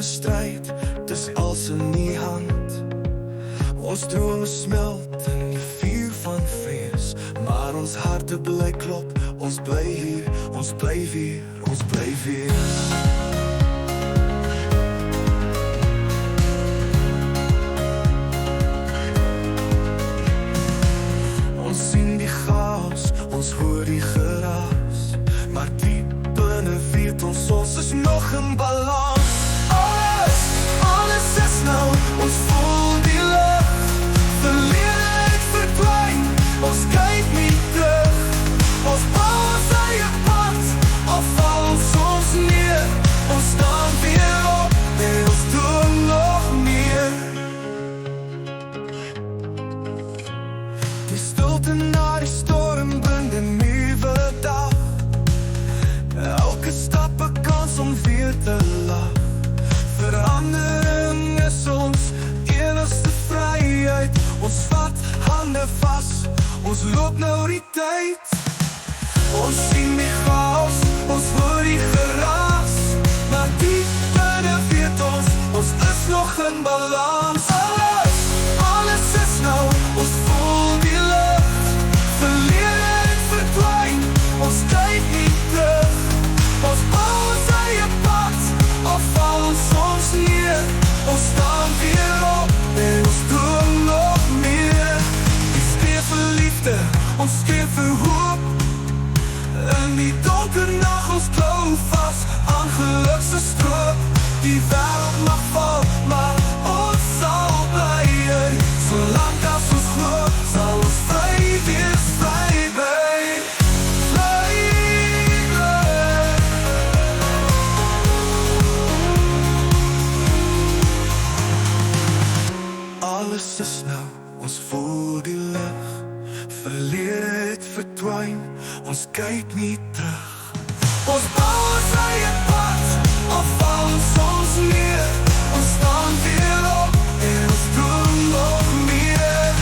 strijd, dis als in die hand. Ons drome smelt in die vuur van vrees, maar ons harte bly klop. Ons bly hier, ons bly weer, ons bly weer. Ons sien die chaos, ons hoor die geraas, maar diep binne weet ons is nog in balans. Alles is nou, ons voel die lug. Verlede het verdwyn, ons kyk nie terug. Ons bou ons eie pad, al val ons neer. Ons staan weer op, en ons doen nog meer. Die stilte na die storm bring 'n nuwe dag. Elke stap 'n kans om weer te lag. Verandering is ons enigste vryheid. Ons vat hande vas, ons loop nou die tyd. Ons sien die chaos, ons hoor die geraas, maar diep binne weet ons is nog in balans. Alles is nou, ons voel die lug. Verlede het verdwyn, ons kyk nie terug. Ons bou ons eie pad, al val ons neer. Ons staan weer op, en ons doen nog meer. Die skree vir liefde, ons skree vir hoop. In die donker nag ons klou vas aan geluk se stroop. Die wêreld mag val, maar ons sal bly. Solank as ons glo, sal ons vry wees, vry bly. Vry bly. Alles is nou, ons voel die lig. Verlede het verdwyn, ons kyk nie terug. Ons bou ons eie pad, al val ons neer. Ons staan weer op, en ons doen nog meer.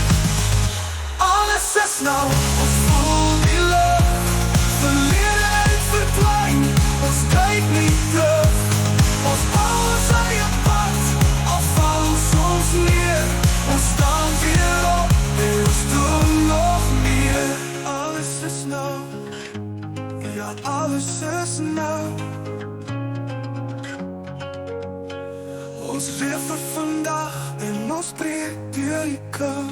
Alles is nou, ons voel die lug. Verlede het verdwyn, ons kyk nie terug. Ons bou ons eie pad, al val ons neer. Ons staan weer op, en ons doen nog meer. Alles is nou, ja, alles is nou. Ons leef vir vandag, en ons breek deur die kou.